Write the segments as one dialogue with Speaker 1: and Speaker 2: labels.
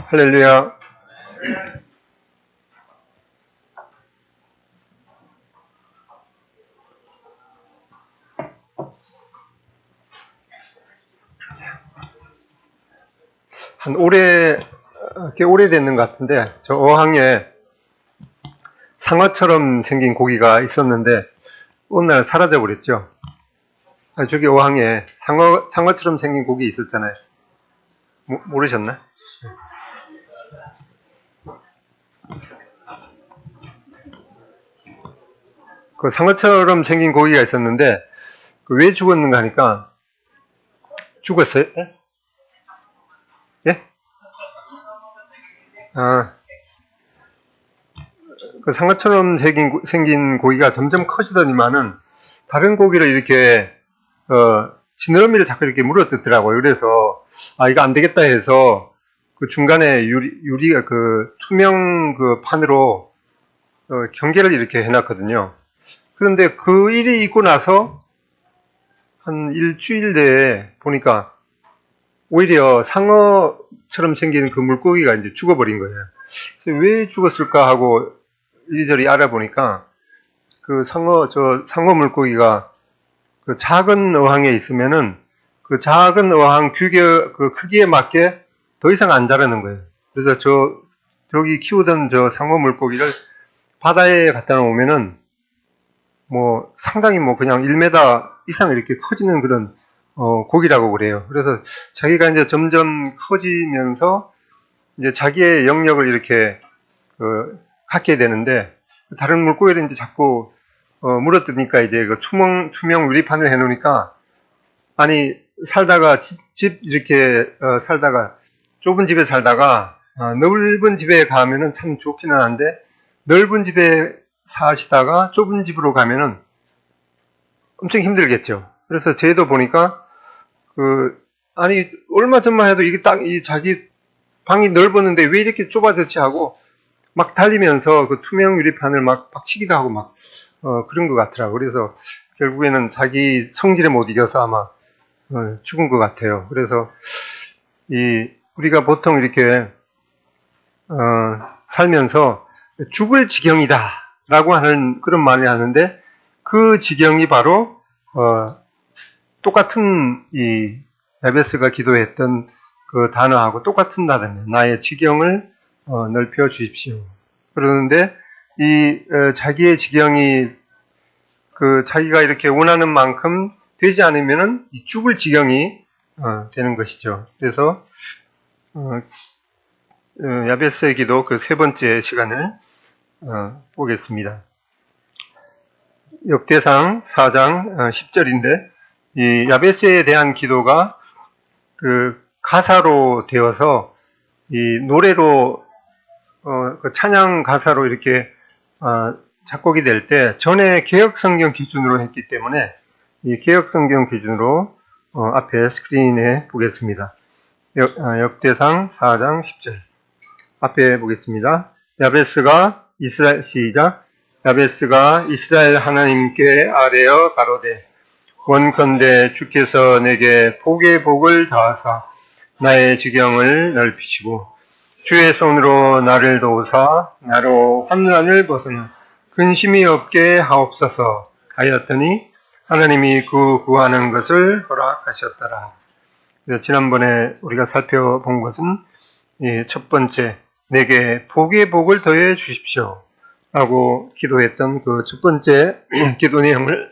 Speaker 1: 할렐루야. 꽤 오래됐는 것 같은데, 저 어항에 상어처럼 생긴 고기가 있었는데, 어느 날 사라져버렸죠. 저기 어항에 상어처럼 생긴 고기 있었잖아요. 모르셨나? 그 상어처럼 생긴 고기가 있었는데, 왜 죽었는가 하니까, 죽었어요? 예? 그 상어처럼 생긴 고기가 점점 커지더니만은, 다른 고기를 이렇게, 지느러미를 자꾸 이렇게 물어뜯더라고요. 그래서, 이거 안 되겠다 해서, 그 중간에 유리가 투명 판으로, 경계를 이렇게 해놨거든요. 그런데 그 일이 있고 나서, 한 일주일 내에 보니까, 오히려 상어처럼 생긴 그 물고기가 이제 죽어버린 거예요. 그래서 왜 죽었을까 하고 이리저리 알아보니까, 상어 물고기가 그 작은 어항에 있으면은 그 작은 어항 그 크기에 맞게 더 이상 안 자라는 거예요. 그래서 저기 키우던 저 상어 물고기를 바다에 갖다 놓으면은 상당히 그냥 1m 이상 이렇게 커지는 그런 고기라고 그래요. 그래서 자기가 이제 점점 커지면서 이제 자기의 영역을 이렇게 갖게 되는데, 다른 물고기를 이제 자꾸 물어뜯으니까 이제 그 투명 유리판을 해놓으니까, 아니 살다가 집 이렇게 살다가 좁은 집에 살다가 넓은 집에 가면은 참 좋기는 한데, 넓은 집에 사시다가 좁은 집으로 가면은 엄청 힘들겠죠. 그래서 쟤도 보니까 아니 얼마 전만 해도 이게 딱 이 자기 방이 넓었는데 왜 이렇게 좁아졌지 하고 막 달리면서 그 투명 유리판을 막 박치기도 하고 막 그런 것 같더라고. 그래서 결국에는 자기 성질에 못 이겨서 아마 죽은 것 같아요. 그래서 우리가 보통 이렇게 살면서 죽을 지경이다라고 하는 그런 말을 하는데, 그 지경이 바로 똑같은 이 야베스가 기도했던 그 단어하고 똑같은 단어입니다. 나의 지경을 넓혀 주십시오. 그러는데 자기의 지경이 자기가 이렇게 원하는 만큼 되지 않으면은 죽을 지경이 되는 것이죠. 그래서 야베스의 기도 그 세 번째 시간을 보겠습니다. 역대상 4장 10절인데, 이 야베스에 대한 기도가 가사로 되어서 이 노래로 그 찬양 가사로 이렇게 작곡이 될 때 전에 개혁성경 기준으로 했기 때문에 이 개혁성경 기준으로 앞에 스크린에 보겠습니다. 역대상 4장 10절 앞에 보겠습니다. 야베스가 이스라엘 하나님께 아뢰어 가로되, 원컨대 주께서 내게 복의 복을 다하사 나의 지경을 넓히시고 주의 손으로 나를 도우사 나로 환난을 벗어나 근심이 없게 하옵소서 하였더니 하나님이 그 구하는 것을 허락하셨더라. 지난번에 우리가 살펴본 것은 첫 번째, 내게 복의 복을 더해 주십시오 라고 기도했던 그 첫 번째 기도 내용을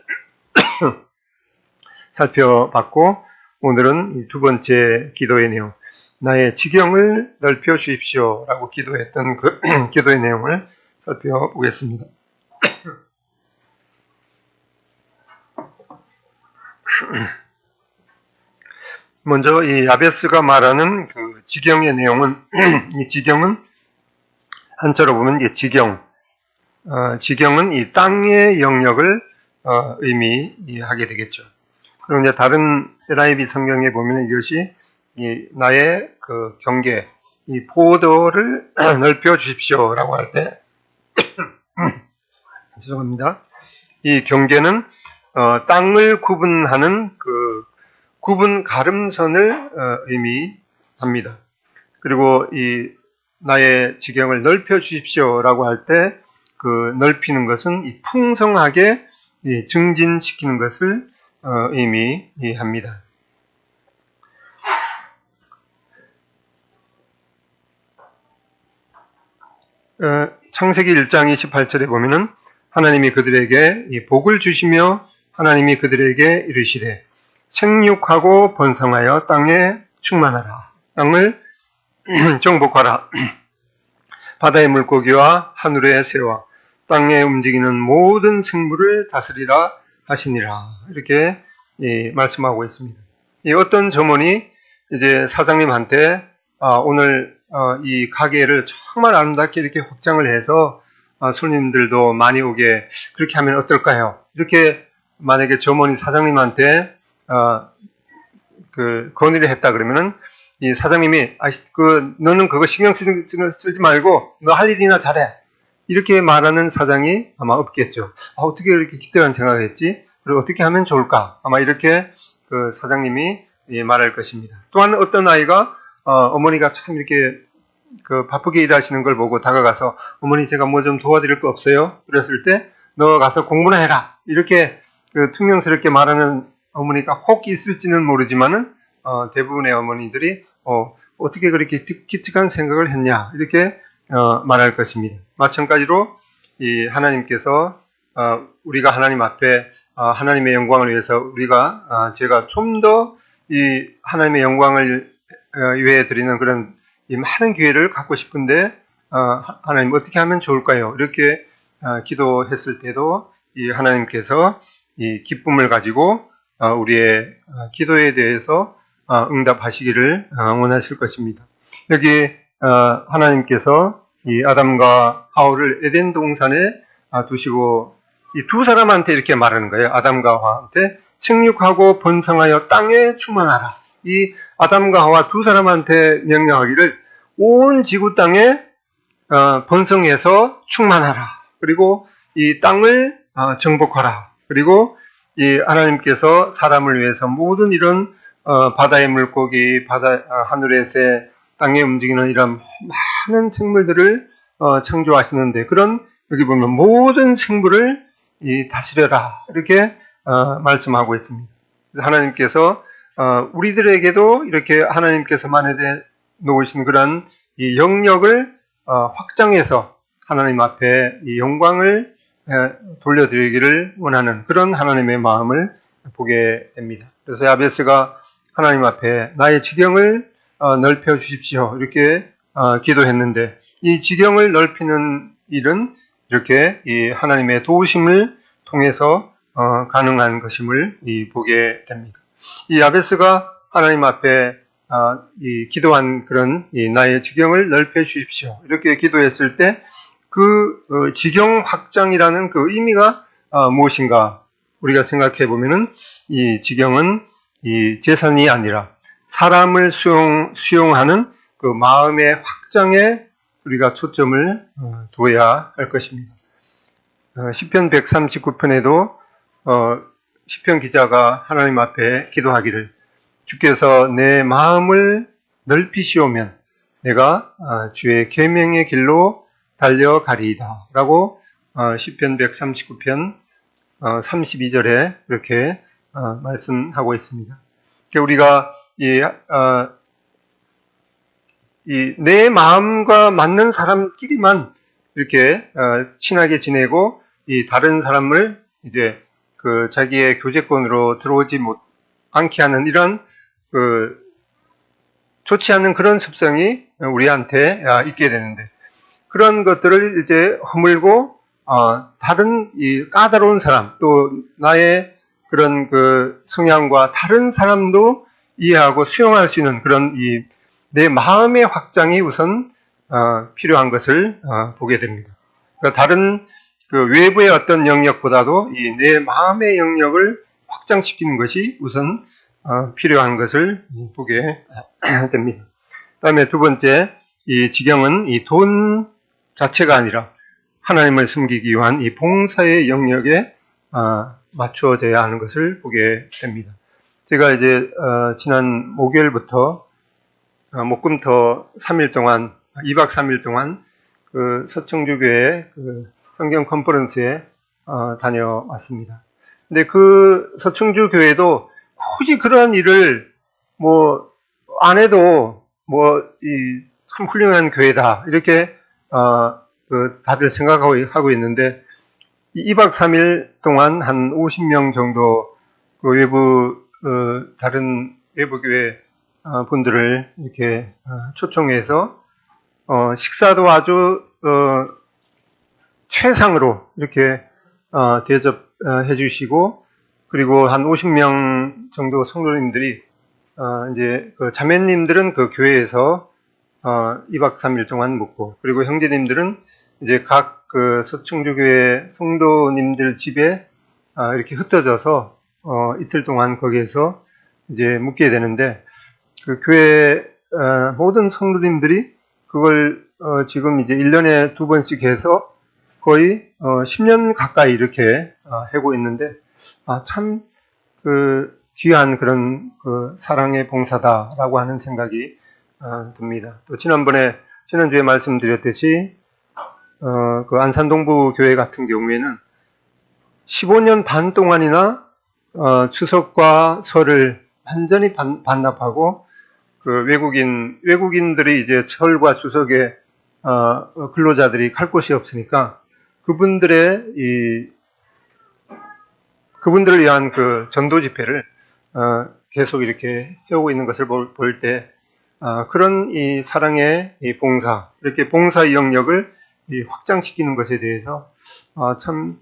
Speaker 1: 살펴봤고, 오늘은 두 번째 기도의 내용, 나의 지경을 넓혀 주십시오 라고 기도했던 그 기도의 내용을 살펴보겠습니다. 먼저 이 야베스가 말하는 그 지경의 내용은 이 지경은 한자로 보면 이게 지경은 이 땅의 영역을 의미하게 되겠죠. 그리고 이제 다른 NIV 성경에 보면 이것이 나의 그 경계, 이 보도를 넓혀 주십시오라고 할 때, 죄송합니다. 이 경계는 땅을 구분하는 그 구분 가름선을 의미합니다. 그리고 이 나의 지경을 넓혀 주십시오라고 할 때 그 넓히는 것은 이 풍성하게 증진시키는 것을 의미합니다. 창세기 1장 28절에 보면은 하나님이 그들에게 이 복을 주시며 하나님이 그들에게 이르시되 생육하고 번성하여 땅에 충만하라. 땅을 정복하라. 바다의 물고기와 하늘의 새와 땅에 움직이는 모든 생물을 다스리라 하시니라. 이렇게 말씀하고 있습니다. 이 어떤 점원이 이제 사장님한테 오늘 이 가게를 정말 아름답게 이렇게 확장을 해서 손님들도 많이 오게 그렇게 하면 어떨까요? 이렇게 만약에 점원이 사장님한테 그 건의를 했다 그러면은 이 사장님이 너는 그거 신경 쓰지 말고 너 할 일이나 잘해 이렇게 말하는 사장이 아마 없겠죠. 어떻게 이렇게 기특한 생각을 했지? 그리고 어떻게 하면 좋을까? 아마 이렇게 그 사장님이 말할 것입니다. 또한 어떤 아이가 어머니가 참 이렇게 그 바쁘게 일하시는 걸 보고 다가가서 어머니 제가 뭐 좀 도와드릴 거 없어요? 그랬을 때 너 가서 공부나 해라 이렇게 그 퉁명스럽게 말하는 어머니가 혹 있을지는 모르지만은 대부분의 어머니들이 어떻게 그렇게 기특한 생각을 했냐 이렇게 말할 것입니다. 마찬가지로 이 하나님께서 우리가 하나님 앞에 하나님의 영광을 위해서 제가 좀 더 이 하나님의 영광을 위해 드리는 그런 이 많은 기회를 갖고 싶은데 하나님 어떻게 하면 좋을까요? 이렇게 기도했을 때도 이 하나님께서 이 기쁨을 가지고 우리의 기도에 대해서 응답하시기를 원하실 것입니다. 여기 하나님께서 이 아담과 하와를 에덴 동산에 두시고 이 두 사람한테 이렇게 말하는 거예요. 아담과 하와한테 생육하고 번성하여 땅에 충만하라. 이 아담과 하와 두 사람한테 명령하기를 온 지구 땅에 번성해서 충만하라. 그리고 이 땅을 정복하라. 그리고 이 하나님께서 사람을 위해서 모든 이런 바다의 물고기, 하늘의 새, 땅에 움직이는 이런 많은 생물들을 창조하시는데 그런 여기 보면 모든 생물을 다스려라 이렇게 말씀하고 있습니다. 하나님께서 우리들에게도 이렇게 하나님께서 마련해 놓으신 그런 이 영역을 확장해서 하나님 앞에 이 영광을 돌려드리기를 원하는 그런 하나님의 마음을 보게 됩니다. 그래서 야베스가 하나님 앞에 나의 지경을 넓혀 주십시오 이렇게 기도했는데 이 지경을 넓히는 일은 이렇게 이 하나님의 도우심을 통해서 가능한 것임을 보게 됩니다. 이 야베스가 하나님 앞에 이 기도한 그런 나의 지경을 넓혀 주십시오 이렇게 기도했을 때 그 지경 확장이라는 그 의미가 무엇인가 우리가 생각해 보면은 이 지경은 이 재산이 아니라 사람을 수용하는 그 마음의 확장에 우리가 초점을 둬야 할 것입니다. 시편 139편에도 시편 기자가 하나님 앞에 기도하기를 주께서 내 마음을 넓히시오면 내가 주의 계명의 길로 달려가리이다 라고 시편 139편 32절에 이렇게 말씀하고 있습니다. 우리가 내 마음과 맞는 사람끼리만 이렇게 친하게 지내고 이 다른 사람을 이제 그 자기의 교제권으로 들어오지 않게 하는 이런 그 좋지 않은 그런 습성이 우리한테 있게 되는데 그런 것들을 이제 허물고 다른 이 까다로운 사람 또 나의 그런 그 성향과 다른 사람도 이해하고 수용할 수 있는 그런 내 마음의 확장이 우선 필요한 것을 보게 됩니다. 그러니까 다른 그 외부의 어떤 영역보다도 내 마음의 영역을 확장시키는 것이 우선 필요한 것을 보게 됩니다. 그다음에 두 번째, 이 지경은 이 돈 자체가 아니라 하나님을 섬기기 위한 이 봉사의 영역에 맞추어져야 하는 것을 보게 됩니다. 제가 이제 지난 목요일부터 목금토 3일 동안, 2박 3일 동안 그 서청주교회 그 성경 컨퍼런스에 다녀왔습니다. 근데 그 서청주 교회도 굳이 그러한 일을 뭐 안 해도 뭐 참 훌륭한 교회다 이렇게 그 다들 생각하고 있는데 2박 3일 동안 한 50명 정도 그 외부 다른 외부 교회 분들을 이렇게 초청해서 식사도 아주 최상으로 이렇게 대접해 주시고, 그리고 한 50명 정도 성도님들이 이제 그 자매님들은 그 교회에서 2박 3일 동안 묵고, 그리고 형제님들은 이제 각 그 서충주교회 성도님들 집에 이렇게 흩어져서 이틀 동안 거기에서 이제 묵게 되는데, 그 교회 모든 성도님들이 그걸 지금 이제 1년에 2번씩 해서 거의 10년 가까이 이렇게 하고 있는데, 참 그 귀한 그런 그 사랑의 봉사다라고 하는 생각이 듭니다. 또 지난주에 말씀드렸듯이 그 안산동부 교회 같은 경우에는 15년 반 동안이나 추석과 설을 완전히 반납하고, 그 외국인들이 이제 설과 추석에 근로자들이 갈 곳이 없으니까 그분들을 위한 그 전도 집회를 계속 이렇게 해오고 있는 것을 볼 때 그런 이 사랑의 이 봉사, 이렇게 봉사 영역을 확장시키는 것에 대해서 참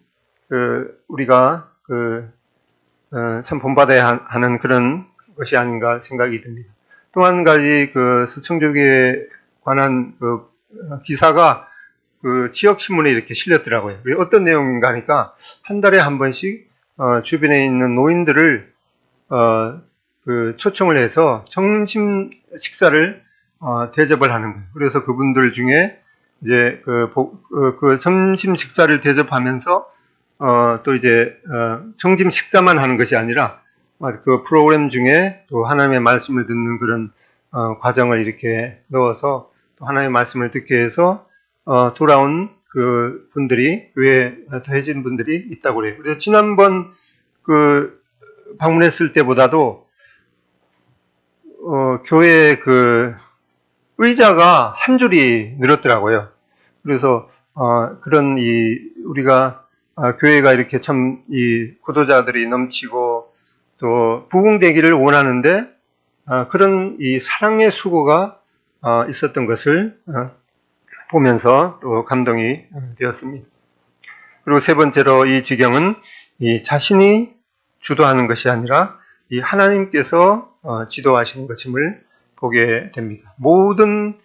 Speaker 1: 우리가 참 본받아야 하는 그런 것이 아닌가 생각이 듭니다. 또 한 가지 그 서청주교에 관한 그 기사가 그 지역 신문에 이렇게 실렸더라고요. 어떤 내용인가 하니까 한 달에 한 번씩 주변에 있는 노인들을 그 초청을 해서 점심 식사를 대접을 하는 거예요. 그래서 그분들 중에 이제 그 점심 식사를 대접하면서 또 이제 점심 식사만 하는 것이 아니라 그 프로그램 중에 또 하나님의 말씀을 듣는 그런 과정을 이렇게 넣어서 또 하나님의 말씀을 듣게 해서 돌아온 그 분들이, 교회에 더해진 분들이 있다고 그래요. 그래서 지난번 그 방문했을 때보다도 교회 그 의자가 한 줄이 늘었더라고요. 그래서 그런 우리가 교회가 이렇게 참 구도자들이 넘치고 또 부흥되기를 원하는데 그런 이 사랑의 수고가 있었던 것을 보면서 또 감동이 되었습니다. 그리고 세 번째로 이 지경은 자신이 주도하는 것이 아니라 이 하나님께서 지도하시는 것임을 보게 됩니다. 모든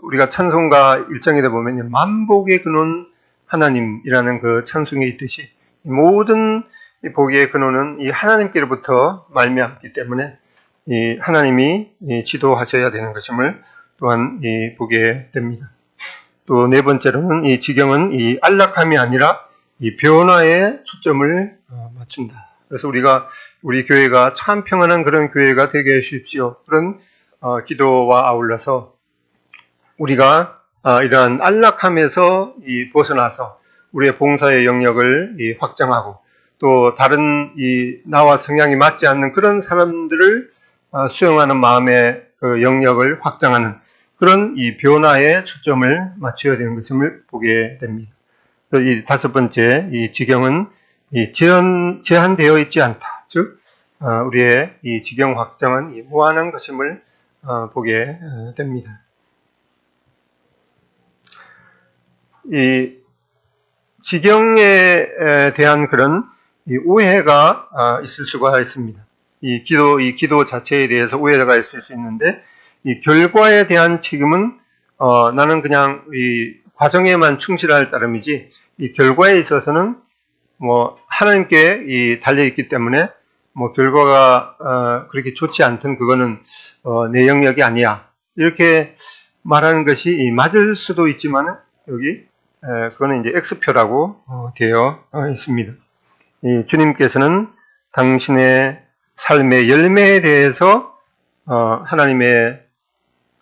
Speaker 1: 우리가 찬송가 1장에다 보면 만복의 근원 하나님이라는 그 찬송에 있듯이 모든 복의 근원은 이 하나님께로부터 말미암기 때문에 이 하나님이 지도하셔야 되는 것임을 또한 보게 됩니다. 또 네 번째로는 이 지경은 이 안락함이 아니라 이 변화에 초점을 맞춘다. 그래서 우리 교회가 참 평안한 그런 교회가 되게 해주십시오. 그런 기도와 아울러서 우리가 이러한 안락함에서 벗어나서 우리의 봉사의 영역을 확장하고, 또 다른 나와 성향이 맞지 않는 그런 사람들을 수용하는 마음의 그 영역을 확장하는 그런 이 변화에 초점을 맞춰야 되는 것임을 보게 됩니다. 이 다섯 번째, 이 지경은 제한되어 있지 않다. 즉, 우리의 이 지경 확장은 무한한 것임을 보게 됩니다. 이 지경에 대한 그런 오해가 있을 수가 있습니다. 이 기도 자체에 대해서 오해가 있을 수 있는데, 이 결과에 대한 책임은 나는 그냥 이 과정에만 충실할 따름이지, 이 결과에 있어서는 뭐 하나님께 달려 있기 때문에 뭐 결과가 그렇게 좋지 않든 그거는 내 영역이 아니야, 이렇게 말하는 것이 맞을 수도 있지만 여기 그거는 이제 X표라고 되어 있습니다. 주님께서는 당신의 삶의 열매에 대해서 하나님의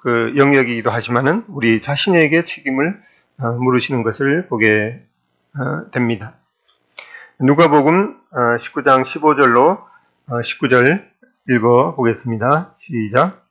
Speaker 1: 그 영역이기도 하지만은 우리 자신에게 책임을 물으시는 것을 보게 됩니다. 누가복음 19장 15절로 19절 읽어 보겠습니다. 시작.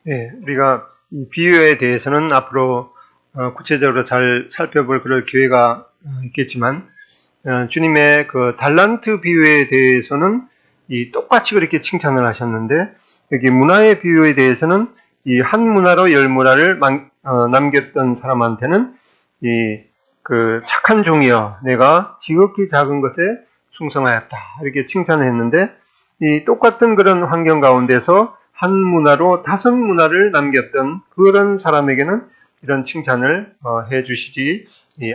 Speaker 1: 예, 우리가 이 비유에 대해서는 앞으로 구체적으로 잘 살펴볼 그럴 기회가 있겠지만 주님의 그 달란트 비유에 대해서는 이 똑같이 그렇게 칭찬을 하셨는데 여기 문화의 비유에 대해서는 이 한 문화로 열 문화를 남겼던 사람한테는 이 그 착한 종이여 내가 지극히 작은 것에 충성하였다 이렇게 칭찬을 했는데 이 똑같은 그런 환경 가운데서 한 문화로 5 문화를 남겼던 그런 사람에게는 이런 칭찬을 해주시지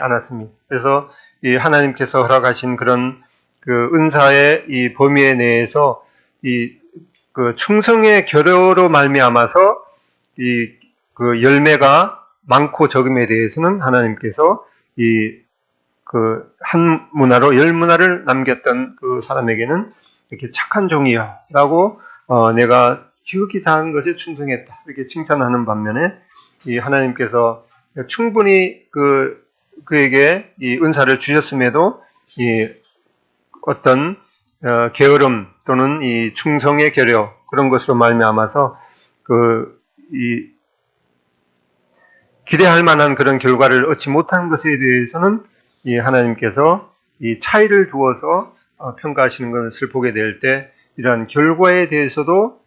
Speaker 1: 않았습니다. 그래서 이 하나님께서 허락하신 그런 그 은사의 이 범위에 내에서 이 그 충성의 결여로 말미암아서 이 그 열매가 많고 적음에 대해서는 하나님께서 이 그 한 문화로 10 문화를 남겼던 그 사람에게는 이렇게 착한 종이야라고 내가 지극히 작은 것에 충성했다 이렇게 칭찬하는 반면에 이 하나님께서 충분히 그에게 이 은사를 주셨음에도 이 어떤 게으름 또는 이 충성의 결여 그런 것으로 말미암아서 이 기대할 만한 그런 결과를 얻지 못한 것에 대해서는 이 하나님께서 이 차이를 두어서 평가하시는 것을 보게 될 때 이러한 결과에 대해서도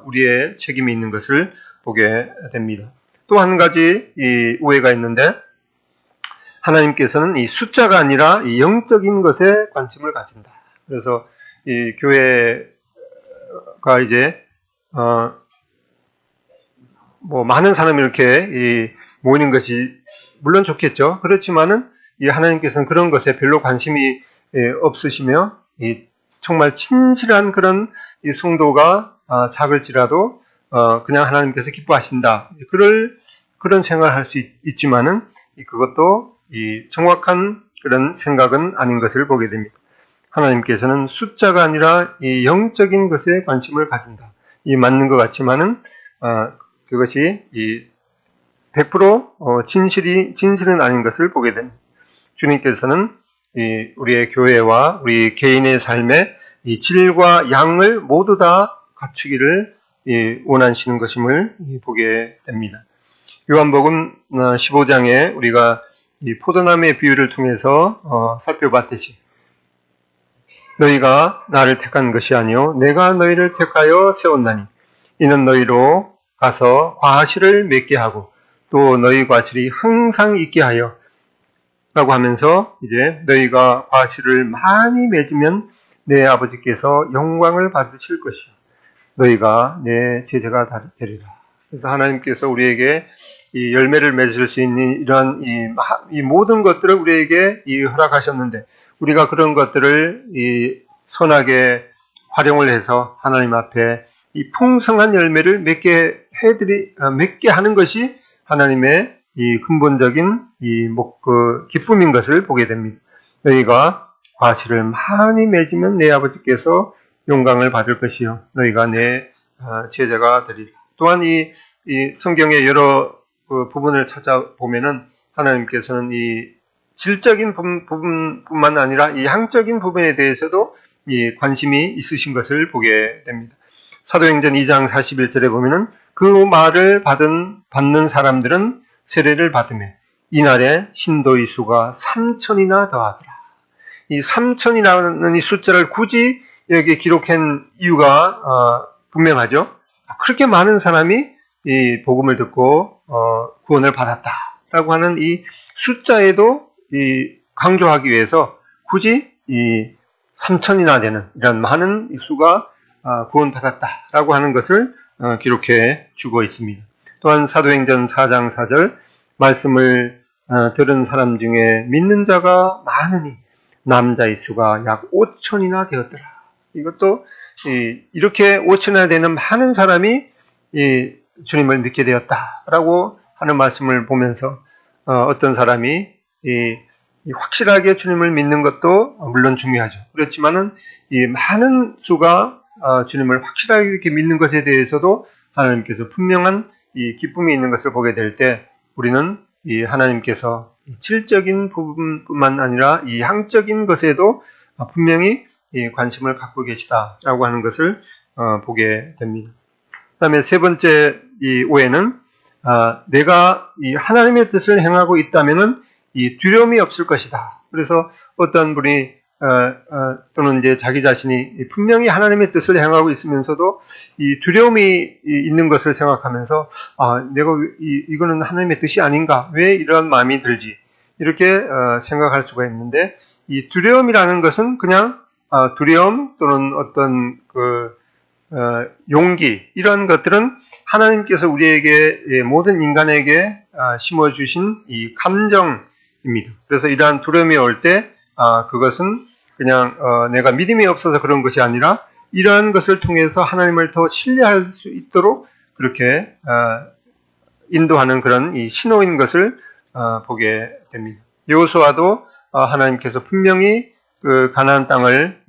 Speaker 1: 우리의 책임이 있는 것을 보게 됩니다. 또 한 가지 이 오해가 있는데 하나님께서는 이 숫자가 아니라 이 영적인 것에 관심을 가진다. 그래서 이 교회가 이제 뭐 많은 사람이 이렇게 모이는 것이 물론 좋겠죠. 그렇지만은 이 하나님께서는 그런 것에 별로 관심이 없으시며 이 정말 친실한 그런 이 성도가 작을지라도 그냥 하나님께서 기뻐하신다. 그런 생각을 할 수 있지만은 그것도 이 정확한 그런 생각은 아닌 것을 보게 됩니다. 하나님께서는 숫자가 아니라 이 영적인 것에 관심을 가진다. 이 맞는 것 같지만은 그것이 이 100% 진실은 아닌 것을 보게 됩니다. 주님께서는 우리의 교회와 우리 개인의 삶에 이 질과 양을 모두 다 갖추기를 원하시는 것임을 보게 됩니다. 요한복음 15장에 우리가 이 포도나무의 비유를 통해서 살펴봤듯이 너희가 나를 택한 것이 아니요 내가 너희를 택하여 세웠나니 이는 너희로 가서 과실을 맺게 하고 또 너희 과실이 항상 있게 하여 라고 하면서 이제 너희가 과실을 많이 맺으면 내 아버지께서 영광을 받으실 것이요 너희가 내 제자가 되리라. 그래서 하나님께서 우리에게 이 열매를 맺을 수 있는 이러한 이 모든 것들을 우리에게 허락하셨는데 우리가 그런 것들을 선하게 활용을 해서 하나님 앞에 이 풍성한 열매를 맺게 하는 것이 하나님의 이 근본적인 기쁨인 것을 보게 됩니다. 너희가 과실을 많이 맺으면 내 아버지께서 영광을 받을 것이요 너희가 내 제자가 되리라. 또한 이 성경의 여러 부분을 찾아보면은 하나님께서는 이 질적인 부분뿐만 아니라 이 양적인 부분에 대해서도 관심이 있으신 것을 보게 됩니다. 사도행전 2장 41절에 보면은 그 말을 받는 사람들은 세례를 받으며 이날에 신도의 수가 3,000이나 더하더라. 이 3,000이라는 이 숫자를 굳이 여기 기록한 이유가 분명하죠. 그렇게 많은 사람이 이 복음을 듣고 구원을 받았다라고 하는 이 숫자에도 강조하기 위해서 굳이 이 3천이나 되는 이런 많은 수가 구원받았다라고 하는 것을 기록해 주고 있습니다. 또한 사도행전 4장 4절 말씀을 들은 사람 중에 믿는 자가 많으니 남자의 수가 약 5천이나 되었더라. 이것도 이렇게 5천이나 되는 많은 사람이 주님을 믿게 되었다라고 하는 말씀을 보면서 어떤 사람이 확실하게 주님을 믿는 것도 물론 중요하죠. 그렇지만은 이 많은 수가 주님을 확실하게 이렇게 믿는 것에 대해서도 하나님께서 분명한 이 기쁨이 있는 것을 보게 될 때 우리는 이 하나님께서 질적인 부분뿐만 아니라 이 양적인 것에도 분명히 이 관심을 갖고 계시다라고 하는 것을 보게 됩니다. 그다음에 세 번째 이 오해는 내가 이 하나님의 뜻을 행하고 있다면은 이 두려움이 없을 것이다. 그래서 어떤 분이 또는 이제 자기 자신이 분명히 하나님의 뜻을 행하고 있으면서도 이 두려움이 있는 것을 생각하면서 내가 이거는 하나님의 뜻이 아닌가? 왜 이런 마음이 들지? 이렇게 생각할 수가 있는데 이 두려움이라는 것은 그냥 두려움 또는 어떤 용기 이런 것들은 하나님께서 우리에게 모든 인간에게 심어주신 이 감정입니다. 그래서 이러한 두려움이 올 때 그것은 그냥 내가 믿음이 없어서 그런 것이 아니라 이러한 것을 통해서 하나님을 더 신뢰할 수 있도록 그렇게 인도하는 그런 이 신호인 것을 보게 됩니다. 여호수아도 하나님께서 분명히 그 가나안 땅을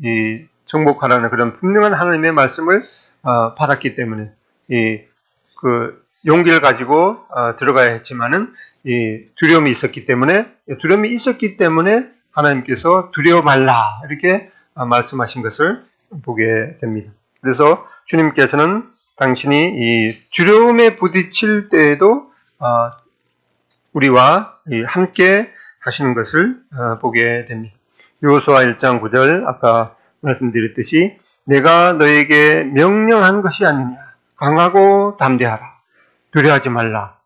Speaker 1: 정복하라는 그런 분명한 하나님의 말씀을 받았기 때문에 그 용기를 가지고 들어가야 했지만은 두려움이 있었기 때문에 하나님께서 두려워 말라 이렇게 말씀하신 것을 보게 됩니다. 그래서 주님께서는 당신이 이 두려움에 부딪힐 때에도 우리와 함께 하시는 것을 보게 됩니다. 여호수아 1장 9절 아까 말씀드렸듯이 내가 너에게 명령한 것이 아니냐 강하고 담대하라 두려워하지 말라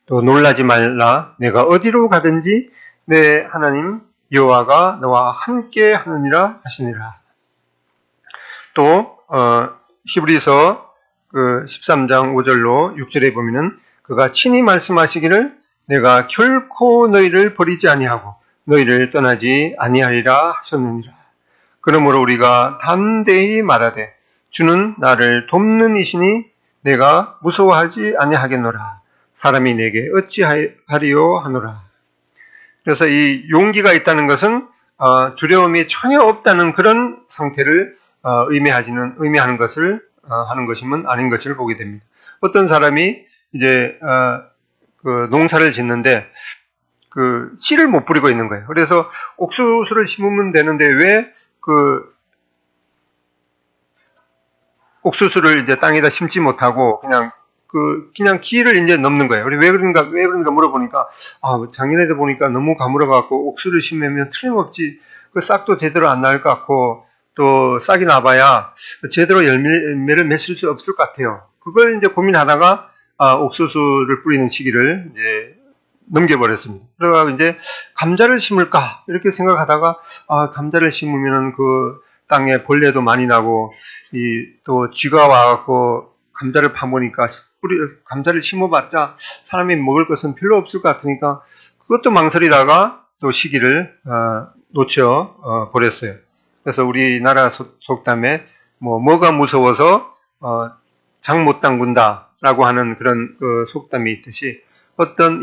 Speaker 1: 또 놀라지 말라 내가 어디로 가든지 내 하나님 여호와가 너와 함께 하느니라 하시니라. 또 히브리서 13장 5절로 6절에 보면은 그가 친히 말씀하시기를 내가 결코 너희를 버리지 아니하고 너희를 떠나지 아니하리라 하셨느니라. 그러므로 우리가 담대히 말하되 주는 나를 돕는 이시니 내가 무서워하지 아니하겠노라. 사람이 내게 어찌하리요 하노라. 그래서 이 용기가 있다는 것은 두려움이 전혀 없다는 그런 상태를 의미하는 것을 하는 것이면 아닌 것을 보게 됩니다. 어떤 사람이 이제 그 농사를 짓는데 그 씨를 못 뿌리고 있는 거예요. 그래서 옥수수를 심으면 되는데 왜 그 옥수수를 이제 땅에다 심지 못하고 그냥 길을 이제 넘는 거예요. 왜 그런가 물어보니까 작년에도 보니까 너무 가물어갖고 옥수수를 심으면 틀림없이 그 싹도 제대로 안 날 것 같고 또 싹이 나봐야 제대로 열매를 맺을 수 없을 것 같아요. 그걸 이제 고민하다가 옥수수를 뿌리는 시기를 이제 넘겨버렸습니다. 그래서 이제 감자를 심을까 이렇게 생각하다가 감자를 심으면은 그 땅에 벌레도 많이 나고 또 쥐가 와갖고 감자를 파보니까 감자를 심어봤자 사람이 먹을 것은 별로 없을 것 같으니까 그것도 망설이다가 또 시기를 놓쳐 버렸어요. 그래서 우리나라 속담에 뭐가 무서워서 장 못 담근다라고 하는 그런 그 속담이 있듯이 어떤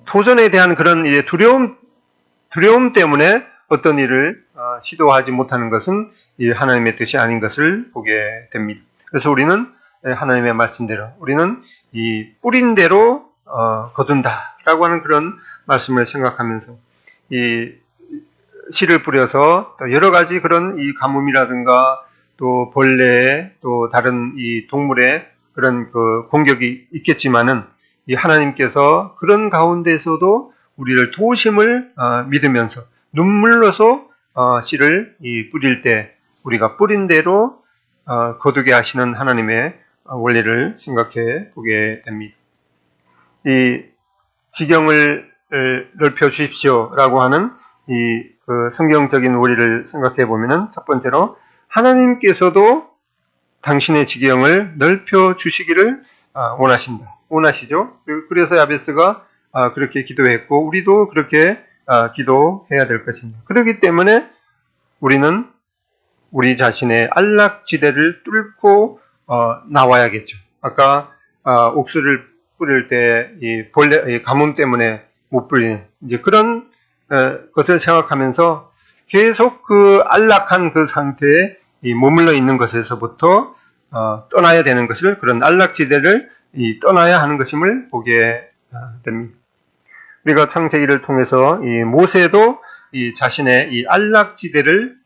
Speaker 1: 도전에 대한 그런 두려움 때문에 어떤 일을 시도하지 못하는 것은 이 하나님의 뜻이 아닌 것을 보게 됩니다. 그래서 우리는 하나님의 말씀대로 우리는 이 뿌린 대로 거둔다라고 하는 그런 말씀을 생각하면서 이 씨를 뿌려서 또 여러 가지 그런 이 가뭄이라든가 또 벌레 또 다른 이 동물의 그런 그 공격이 있겠지만은 이 하나님께서 그런 가운데서도 우리를 도우심을 믿으면서 눈물로서 씨를 뿌릴 때 우리가 뿌린 대로 거두게 하시는 하나님의 원리를 생각해 보게 됩니다. 이 지경을 넓혀 주십시오라고 하는 그 성경적인 원리를 생각해 보면은 첫 번째로 하나님께서도 당신의 지경을 넓혀 주시기를 원하시죠. 그래서 야베스가 그렇게 기도했고 우리도 그렇게 기도해야 될 것입니다. 그렇기 때문에 우리는 우리 자신의 안락지대를 뚫고 나와야겠죠. 아까 옥수를 뿌릴 때 이 벌레 가뭄 때문에 못 뿌리는 이제 그런 것을 생각하면서 계속 그 안락한 그 상태에 머물러 있는 것에서부터 떠나야 되는 것을 그런 안락지대를 떠나야 하는 것임을 보게 됩니다. 우리가 창세기를 통해서 이 모세도 이 자신의 이 안락지대를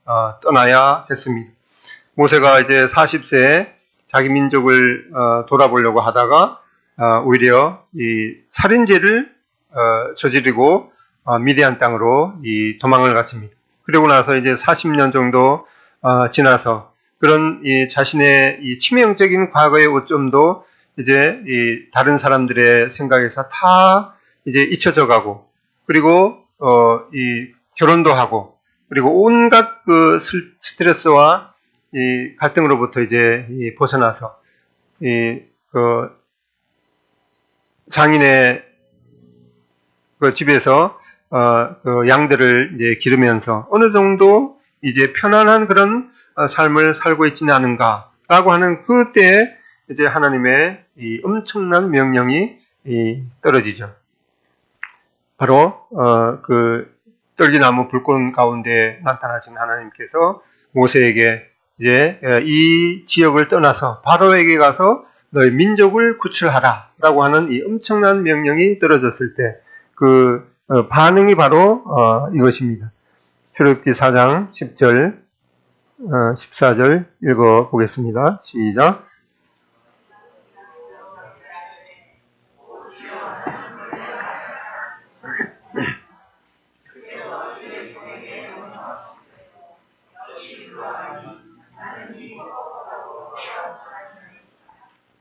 Speaker 1: 떠나야 했습니다. 모세가 이제 40세에 자기 민족을 돌아보려고 하다가 오히려 이 살인죄를 저지르고 미디안 땅으로 도망을 갔습니다. 그리고 나서 이제 40년 정도 지나서 그런 이 자신의 이 치명적인 과거의 오점도 이제 이 다른 사람들의 생각에서 다 이제 잊혀져 가고 그리고 이 결혼도 하고 그리고 온갖 그 스트레스와 이 갈등으로부터 이제 벗어나서 그 장인의 그 집에서 그 양들을 이제 기르면서 어느 정도 이제 편안한 그런 삶을 살고 있지는 않은가라고 하는 그때에 이제 하나님의 이 엄청난 명령이 떨어지죠. 바로 그 떨기나무 불꽃 가운데 나타나신 하나님께서 모세에게 이제 이 지역을 떠나서 바로에게 가서 너희 민족을 구출하라라고 하는 이 엄청난 명령이 떨어졌을 때 그 반응이 바로 이것입니다. 출애굽기 4장 10절 14절 읽어보겠습니다. 시작.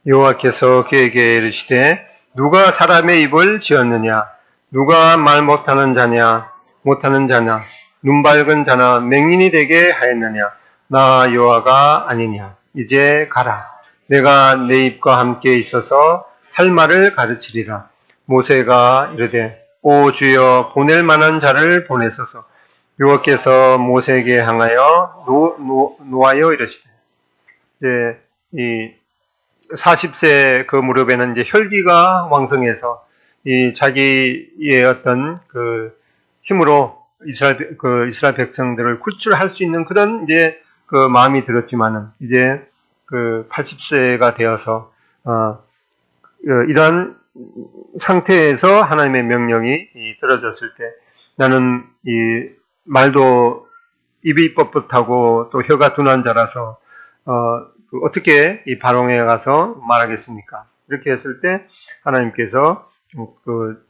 Speaker 1: 여호와께서 그에게 이르시되 누가 사람의 입을 지었느냐 누가 말 못하는 자냐 눈 밝은 자나 맹인이 되게 하였느냐 나 여호와가 아니냐 이제 가라 내가 내 입과 함께 있어서 할 말을 가르치리라. 모세가 이르되 오 주여 보낼 만한 자를 보내소서. 여호와께서 모세에게 향하여 노하여 이르시되 이제 이 40세 그 무렵에는 이제 혈기가 왕성해서 이 자기의 어떤 그 힘으로 이스라엘 백성들을 구출할 수 있는 그런 이제 그 마음이 들었지만은 이제 그 80세가 되어서 이러한 상태에서 하나님의 명령이 떨어졌을 때 나는 이 말도 입이 뻣뻣하고 또 혀가 둔한 자라서 어떻게 이 바롱에 가서 말하겠습니까? 이렇게 했을 때 하나님께서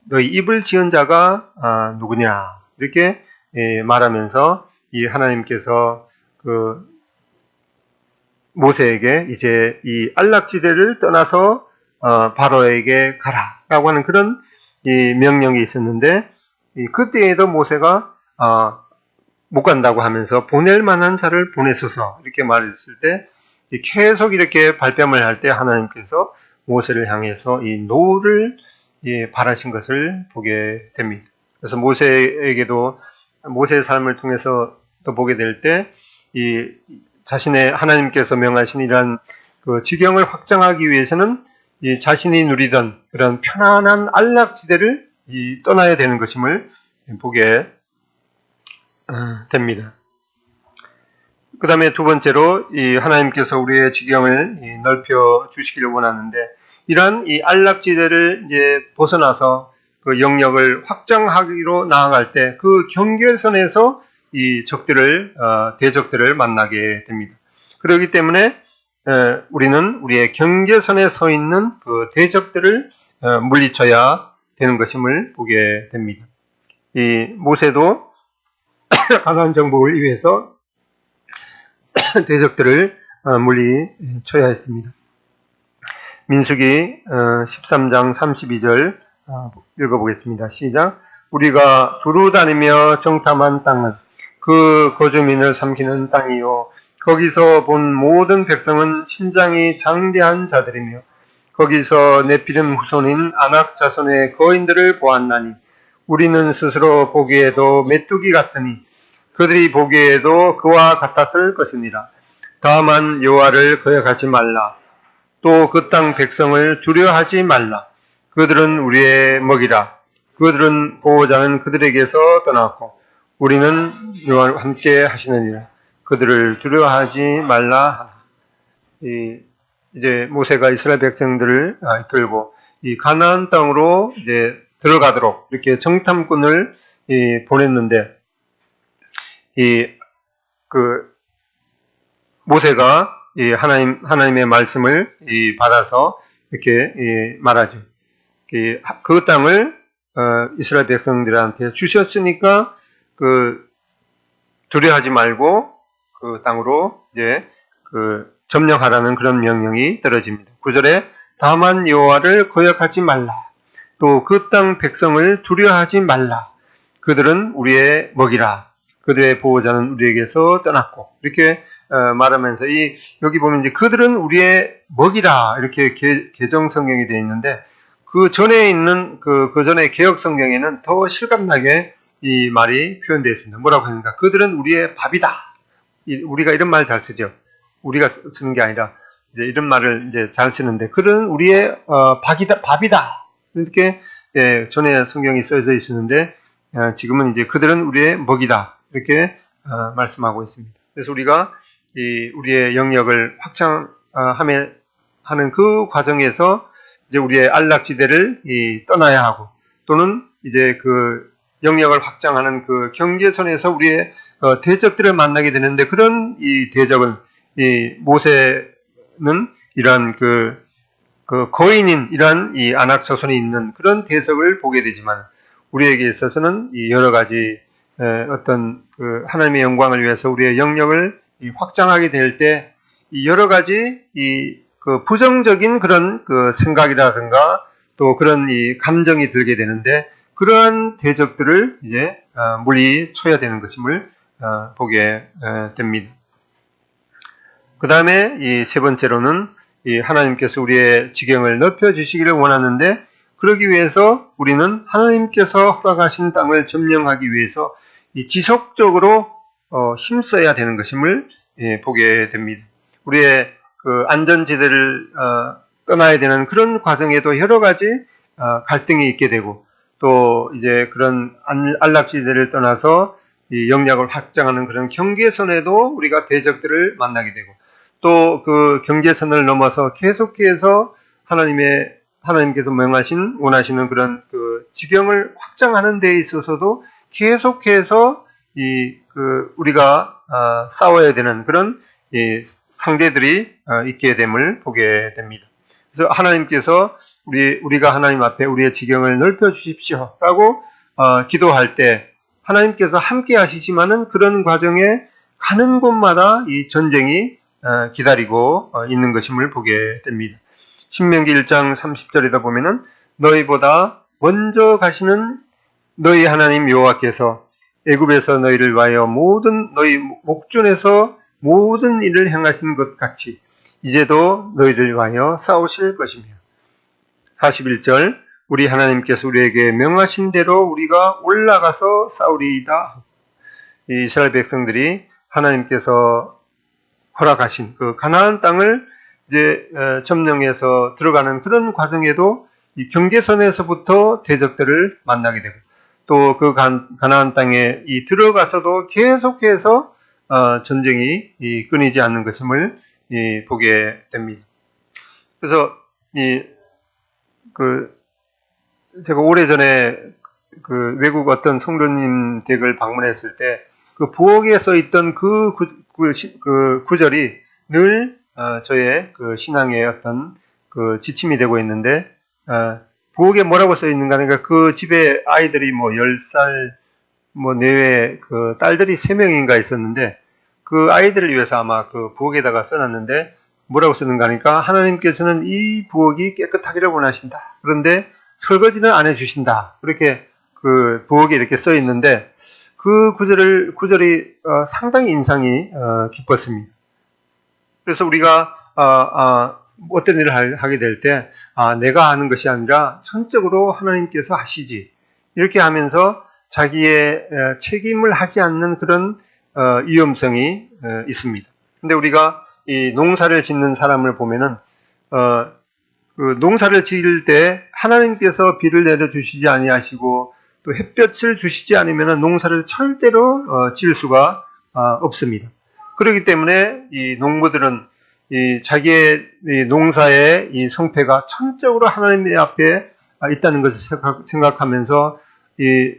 Speaker 1: 너희 입을 지은 자가 누구냐 이렇게 말하면서 이 하나님께서 그 모세에게 이제 이 안락지대를 떠나서 바로에게 가라라고 하는 그런 이 명령이 있었는데 그때에도 모세가 못 간다고 하면서 보낼 만한 자를 보내소서 이렇게 말했을 때 계속 이렇게 발뺌을 할 때 하나님께서 모세를 향해서 이 노를 바라신 것을 보게 됩니다. 그래서 모세에게도 모세의 삶을 통해서 또 보게 될 때 이 자신의 하나님께서 명하신 이러한 그 지경을 확장하기 위해서는 이 자신이 누리던 그런 편안한 안락지대를 떠나야 되는 것임을 보게 됩니다. 그 다음에 두 번째로 이 하나님께서 우리의 지경을 넓혀 주시기를 원하는데 이러한 이 안락지대를 이제 벗어나서 그 영역을 확장하기로 나아갈 때 그 경계선에서 이 대적들을 만나게 됩니다. 그렇기 때문에 우리는 우리의 경계선에 서 있는 그 대적들을 물리쳐야 되는 것임을 보게 됩니다. 이 모세도 가나안 정복을 위해서 대적들을 물리쳐야 했습니다. 민수기 13장 32절 읽어보겠습니다. 시작. 우리가 두루 다니며 정탐한 땅은 그 거주민을 삼키는 땅이요. 거기서 본 모든 백성은 신장이 장대한 자들이며 거기서 네피림 후손인 아낙 자손의 거인들을 보았나니 우리는 스스로 보기에도 메뚜기 같으니 그들이 보기에도 그와 같았을 것이니라. 다만 여호와를 거역하지 말라. 또 그 땅 백성을 두려워하지 말라. 그들은 우리의 먹이라. 그들은 보호자는 그들에게서 떠났고 우리는 여호와와 함께 하시느니라. 그들을 두려워하지 말라. 이제 모세가 이스라엘 백성들을 이끌고 이 가나안 땅으로 이제 들어가도록 이렇게 정탐꾼을 보냈는데 그 모세가 하나님의 말씀을 받아서 이렇게 말하죠. 그 땅을 이스라엘 백성들한테 주셨으니까 두려워하지 말고 그 땅으로 이제 점령하라는 그런 명령이 떨어집니다. 9절에 다만 여호와를 거역하지 말라. 또 그 땅 백성을 두려워하지 말라. 그들은 우리의 먹이라. 그들의 보호자는 우리에게서 떠났고 이렇게 말하면서 여기 보면 이제 그들은 우리의 먹이라 이렇게 개정 성경이 되어 있는데 그 전에 있는 그 전에 개혁 성경에는 더 실감나게 이 말이 표현되어 있습니다. 뭐라고 하니까 그들은 우리의 밥이다. 우리가 이런 말 잘 쓰죠. 우리가 쓰는 게 아니라 이제 이런 말을 이제 잘 쓰는데 그들은 우리의 밥이다. 이렇게 전에 성경이 써져 있었는데 지금은 이제 그들은 우리의 먹이다. 이렇게 말씀하고 있습니다. 그래서 우리가 우리의 영역을 확장하는 그 과정에서 이제 우리의 안락지대를 떠나야 하고 또는 이제 그 영역을 확장하는 그 경계선에서 우리의 대적들을 만나게 되는데 그런 이 대적은 모세는 이러한 그 거인인 이러한 이 아낙 자손이 있는 그런 대적을 보게 되지만 우리에게 있어서는 이 여러 가지 어떤 그 하나님의 영광을 위해서 우리의 영역을 확장하게 될 때 이 여러 가지 그 부정적인 그런 그 생각이라든가 또 그런 이 감정이 들게 되는데 그러한 대적들을 이제 물리쳐야 되는 것임을 보게 됩니다. 그 다음에 이 세 번째로는 이 하나님께서 우리의 지경을 넓혀 주시기를 원하는데 그러기 위해서 우리는 하나님께서 허락하신 땅을 점령하기 위해서 이 지속적으로 힘써야 되는 것임을 보게 됩니다. 우리의 그 안전지대를 떠나야 되는 그런 과정에도 여러 가지 갈등이 있게 되고 또 이제 그런 안락지대를 떠나서 이 영역을 확장하는 그런 경계선에도 우리가 대적들을 만나게 되고 또 그 경계선을 넘어서 계속해서 하나님께서 원하시는 그런 그 지경을 확장하는 데 있어서도 계속해서 우리가 싸워야 되는 그런 상대들이 있게 됨을 보게 됩니다. 그래서 하나님께서 우리가 하나님 앞에 우리의 지경을 넓혀 주십시오라고 기도할 때 하나님께서 함께 하시지만은 그런 과정에 가는 곳마다 이 전쟁이 기다리고 있는 것임을 보게 됩니다. 신명기 1장 30절에다 보면은 너희보다 먼저 가시는 너희 하나님 여호와께서 애굽에서 너희를 위하여 너희 목전에서 모든 일을 행하신 것 같이 이제도 너희를 위하여 싸우실 것이며 41절 우리 하나님께서 우리에게 명하신 대로 우리가 올라가서 싸우리이다. 이스라엘 백성들이 하나님께서 허락하신 그 가나안 땅을 이제 점령해서 들어가는 그런 과정에도 이 경계선에서부터 대적들을 만나게 되고 또 그 가나안 땅에 들어가서도 계속해서 전쟁이 끊이지 않는 것임을 보게 됩니다. 그래서 제가 오래전에 그 외국 어떤 성도님 댁을 방문했을 때 그 부엌에 써 있던 그 구절이 늘 저의 그 신앙의 어떤 그 지침이 되고 있는데 부엌에 뭐라고 써 있는가 하니까 그 집에 아이들이 뭐 10살 내외 그 딸들이 3명인가 있었는데 그 아이들을 위해서 아마 그 부엌에다가 써놨는데 뭐라고 쓰는가 하니까 하나님께서는 이 부엌이 깨끗하기를 원하신다. 그런데 설거지는 안 해주신다. 그렇게 그 부엌에 이렇게 써 있는데 그 구절이 상당히 인상이 깊었습니다. 그래서 우리가 어떤 일을 하게 될 때 내가 하는 것이 아니라 전적으로 하나님께서 하시지 이렇게 하면서 자기의 책임을 하지 않는 그런 위험성이 있습니다. 근데 우리가 이 농사를 짓는 사람을 보면은 그 농사를 지을 때 하나님께서 비를 내려주시지 아니하시고 또 햇볕을 주시지 않으면 농사를 절대로 지을 수가 없습니다. 그렇기 때문에 이 농부들은 이 자기의 이 농사의 이 성패가 전적으로 하나님 앞에 있다는 것을 생각하면서 이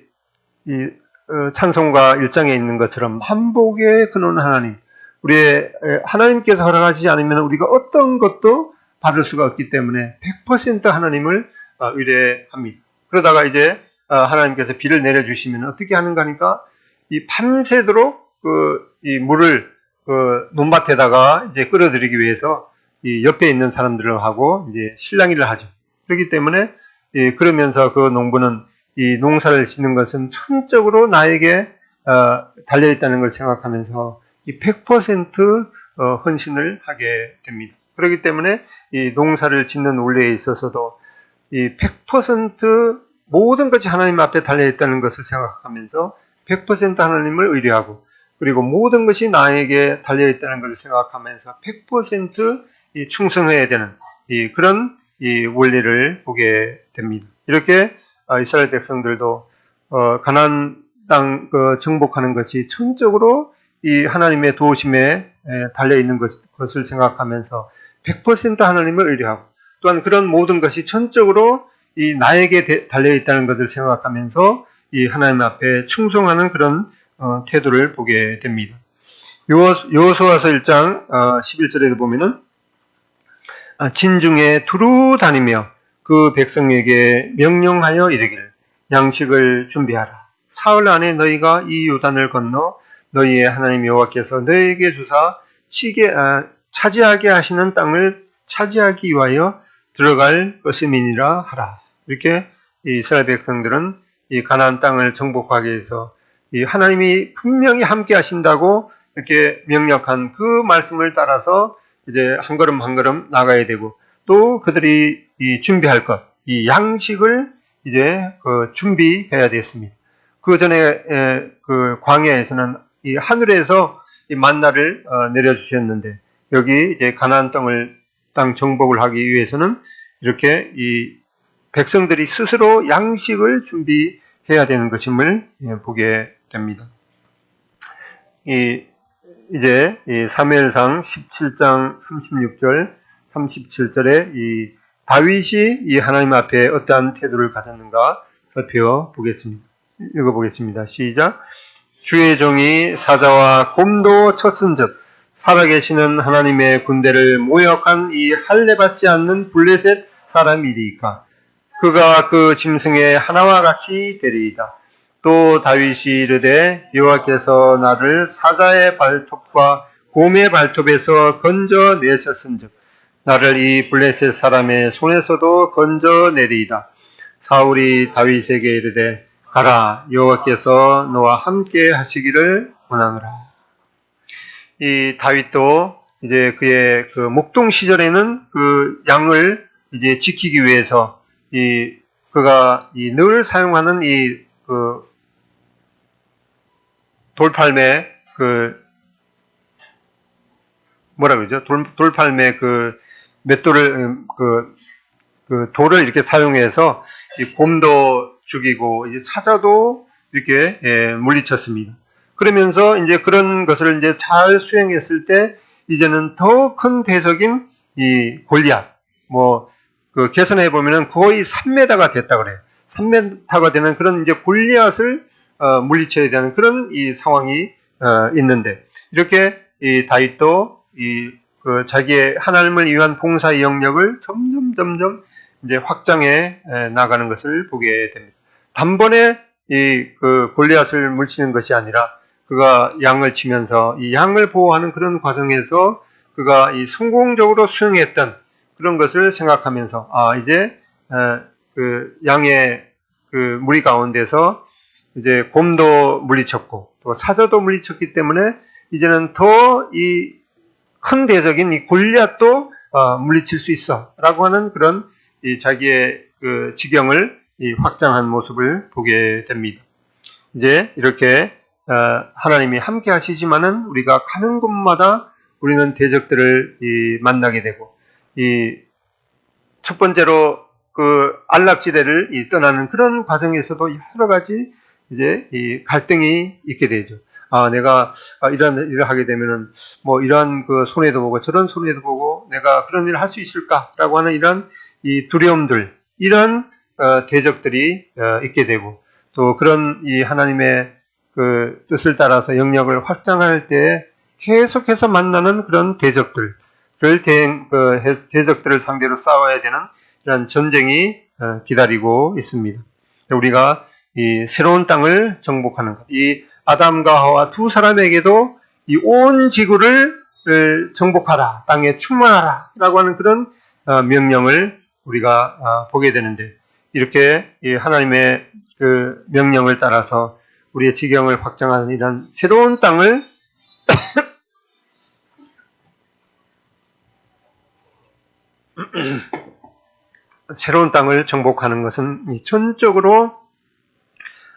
Speaker 1: 찬송가 1장에 있는 것처럼 만복의 근원 하나님, 우리의 하나님께서 허락하지 않으면 우리가 어떤 것도 받을 수가 없기 때문에 100% 하나님을 의뢰합니다. 그러다가 이제 하나님께서 비를 내려주시면 어떻게 하는가 하니까 이 밤새도록 이 물을 논밭에다가 이제 끌어들이기 위해서 이 옆에 있는 사람들하고 이제 실랑이를 하죠. 그렇기 때문에 그러면서 그 농부는 이 농사를 짓는 것은 천적으로 나에게 달려 있다는 걸 생각하면서 이 100% 헌신을 하게 됩니다. 그렇기 때문에 이 농사를 짓는 원리에 있어서도 이 100% 모든 것이 하나님 앞에 달려 있다는 것을 생각하면서 100% 하나님을 의뢰하고 그리고 모든 것이 나에게 달려 있다는 것을 생각하면서 100% 충성해야 되는 그런 원리를 보게 됩니다. 이렇게 이스라엘 백성들도 가나안 땅 정복하는 것이 천적으로 이 하나님의 도우심에 달려 있는 것을 생각하면서 100% 하나님을 의뢰하고 또한 그런 모든 것이 천적으로 이 나에게 달려 있다는 것을 생각하면서 이 하나님 앞에 충성하는 그런 태도를 보게 됩니다. 여호수아서 1장 11절에도 보면은 진중에 두루 다니며 그 백성에게 명령하여 이르기를 양식을 준비하라. 사흘 안에 너희가 이 요단을 건너 너희의 하나님 여호와께서 너희에게 주사 차지하게 하시는 땅을 차지하기 위하여 들어갈 것임이니라 하라. 이렇게 이스라엘 백성들은 이 가나안 땅을 정복하기 위해서 이 하나님이 분명히 함께 하신다고 이렇게 명령한 그 말씀을 따라서 이제 한 걸음 한 걸음 나가야 되고 또 그들이 준비할 것, 이 양식을 이제 준비해야 됐습니다. 그 전에 그 광야에서는 이 하늘에서 이 만나를 내려주셨는데 여기 이제 가나안 땅 정복을 하기 위해서는 이렇게 이 백성들이 스스로 양식을 준비해야 되는 것임을 보게 됩니다. 이제 사무엘상 17장 36절, 37절에 이 다윗이 이 하나님 앞에 어떠한 태도를 가졌는가 살펴보겠습니다. 읽어보겠습니다. 시작. 주의 종이 사자와 곰도 쳤은즉 살아계시는 하나님의 군대를 모욕한 이 할례받지 않는 블레셋 사람이리이까. 그가 그 짐승의 하나와 같이 되리이다. 또 다윗이 이르되 여호와께서 나를 사자의 발톱과 곰의 발톱에서 건져내셨은즉 나를 이 블레셋 사람의 손에서도 건져내리이다. 사울이 다윗에게 이르되 가라 여호와께서 너와 함께 하시기를 원하노라. 이 다윗도 이제 그의 그 목동 시절에는 그 양을 이제 지키기 위해서 그가 늘 사용하는 그 돌팔매 뭐라 그러죠? 돌팔매 그 맷돌을 그 돌을 이렇게 사용해서 이 곰도 죽이고 이제 사자도 이렇게 물리쳤습니다. 그러면서 이제 그런 것을 이제 잘 수행했을 때 이제는 더 큰 대적인 이 골리앗 그 계산해 보면은 거의 3m가 됐다 그래요. 3m가 되는 그런 이제 골리앗을 물리쳐야 되는 그런 이 상황이 있는데 이렇게 이 다윗도 그 자기의 하나님을 위한 봉사의 영역을 점점 이제 확장해 나가는 것을 보게 됩니다. 단번에 그 골리앗을 물치는 것이 아니라 그가 양을 치면서 이 양을 보호하는 그런 과정에서 그가 성공적으로 수행했던 그런 것을 생각하면서 이제 그 양의 그 무리 가운데서 이제 곰도 물리쳤고 또 사자도 물리쳤기 때문에 이제는 더 이 큰 대적인 이 골리앗도 물리칠 수 있어라고 하는 그런 이 자기의 그 지경을 확장한 모습을 보게 됩니다. 이제 이렇게 하나님이 함께 하시지만은 우리가 가는 곳마다 우리는 대적들을 만나게 되고 이 첫 번째로 그 안락지대를 떠나는 그런 과정에서도 여러 가지 이제 이 갈등이 있게 되죠. 내가 이런 일을 하게 되면은 뭐 이런 그 손해도 보고 저런 손해도 보고 내가 그런 일을 할 수 있을까라고 하는 이런 이 두려움들, 이런 대적들이 있게 되고 또 그런 이 하나님의 그 뜻을 따라서 영역을 확장할 때 계속해서 만나는 그런 대적들을 대적들을 상대로 싸워야 되는 이런 전쟁이 기다리고 있습니다. 우리가 이 새로운 땅을 정복하는 것, 이 아담과 하와 두 사람에게도 이 온 지구를 정복하라, 땅에 충만하라라고 하는 그런 명령을 우리가 보게 되는데 이렇게 하나님의 그 명령을 따라서 우리의 지경을 확장하는 이런 새로운 땅을 새로운 땅을 정복하는 것은 전적으로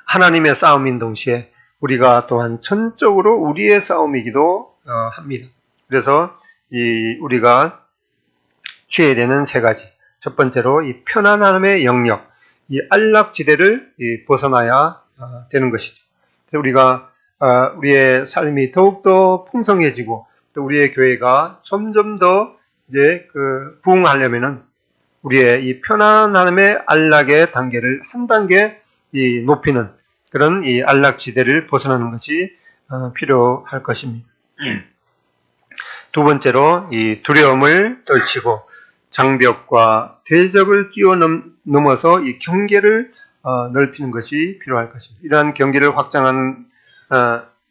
Speaker 1: 하나님의 싸움인 동시에 우리가 또한 전적으로 우리의 싸움이기도 합니다. 그래서 우리가 취해야 되는 세 가지. 첫 번째로 이 편안함의 영역, 이 안락지대를 벗어나야 되는 것이죠. 그래서 우리가 우리의 삶이 더욱더 풍성해지고 또 우리의 교회가 점점 더 이제 부흥하려면은 우리의 이 편안함의 안락의 단계를 한 단계 높이는 그런 이 안락지대를 벗어나는 것이 필요할 것입니다. 두 번째로 이 두려움을 떨치고 장벽과 대적을 뛰어넘어서 이 경계를 넓히는 것이 필요할 것입니다. 이러한 경계를 확장하는